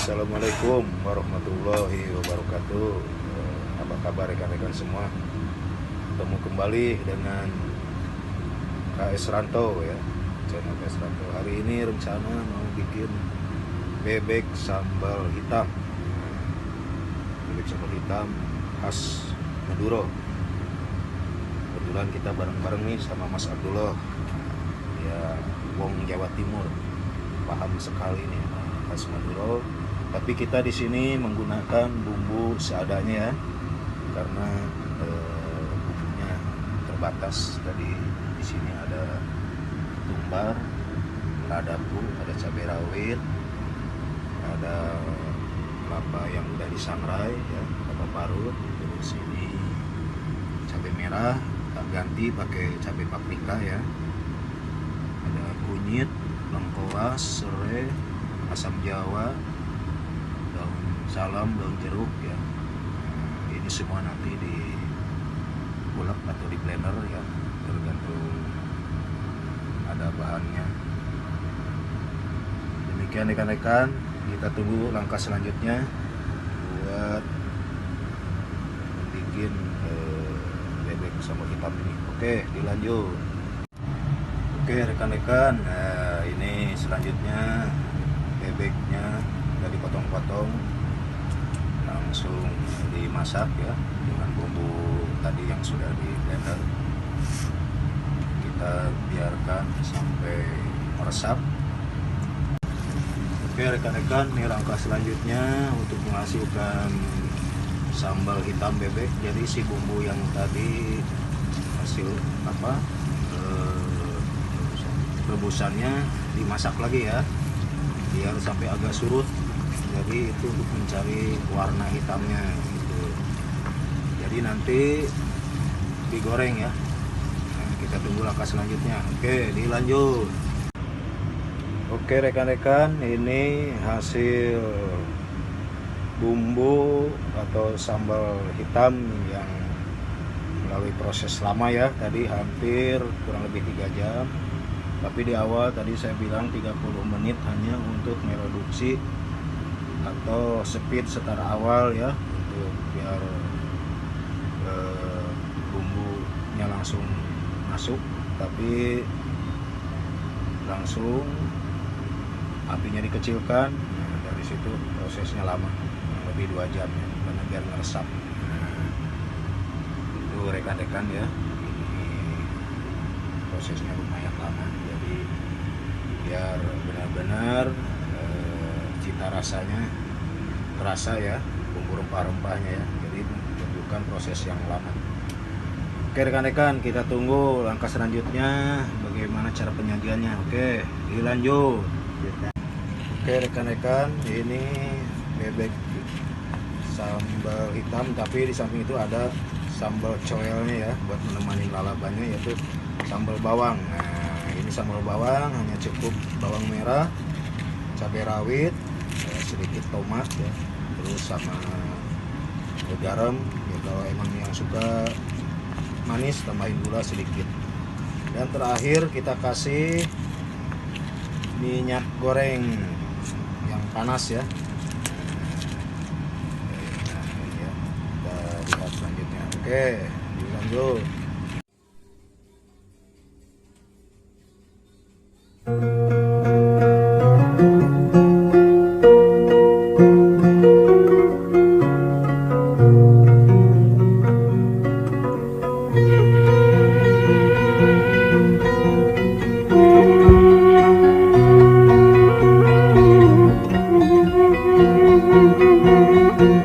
Assalamualaikum warahmatullahi wabarakatuh. Apa kabar rekan-rekan semua? Ketemu kembali dengan KS Ranto ya, channel KS Ranto. Hari ini rencana mau bikin bebek sambal hitam. Bebek sambal hitam khas Madura. Kebetulan kita bareng-bareng nih sama Mas Abdullah. Ya, wong Jawa Timur, paham sekali nih khas Madura. Tapi kita di sini menggunakan bumbu seadanya ya, karena bumbunya terbatas. Tadi di sini ada tumbar, ladaku, ada cabai rawit, ada kelapa yang udah disangrai ya, kelapa parut. Terus ini cabai merah, tak ganti pakai cabai paprika ya. Ada kunyit, lengkoas, serai, asam jawa, daun salam, daun jeruk ya. Ini semua nanti diulek atau di blender ya, tergantung ada bahannya. Demikian rekan-rekan, kita tunggu langkah selanjutnya buat bikin bebek sambal hitam ini. Oke, dilanjut. Oke rekan-rekan, nah ini selanjutnya bebeknya udah dipotong-potong, langsung dimasak ya dengan bumbu tadi yang sudah di blender. Kita biarkan sampai meresap. Oke rekan-rekan, ini langkah selanjutnya untuk menghasilkan sambal hitam bebek. Jadi si bumbu yang tadi hasil rebusannya dimasak lagi ya, biar sampai agak surut. Jadi itu untuk mencari warna hitamnya gitu. Jadi nanti digoreng ya. Nah, kita tunggu langkah selanjutnya. Oke, dilanjut. Oke rekan-rekan, ini hasil bumbu atau sambal hitam yang melalui proses lama ya. Tadi hampir kurang lebih 3 jam. Tapi di awal tadi saya bilang 30 menit hanya untuk mereduksi atau speed setara awal ya, untuk biar bumbunya langsung masuk. Tapi langsung apinya dikecilkan. Nah, dari situ prosesnya lama, lebih 2 jam ya, karena biar meresap. Nah, itu rekan-rekan ya, ini prosesnya lumayan lama. Jadi biar benar-benar cita rasanya terasa ya, bumbu rempah-rempahnya ya. Jadi membutuhkan proses yang lama. Oke rekan-rekan, kita tunggu langkah selanjutnya bagaimana cara penyajiannya. Oke, dilanjut. Oke rekan-rekan, ini bebek sambal hitam, tapi di samping itu ada sambal coelnya ya, buat menemani lalapannya, yaitu sambal bawang. Nah, ini sambal bawang hanya cukup bawang merah, cabai rawit, sedikit tomat ya, terus sama garam ya, kalau emang yang suka manis tambahin gula sedikit. Dan terakhir kita kasih minyak goreng yang panas ya. Nah, ini ya, kita lihat selanjutnya. Oke, dilanjut.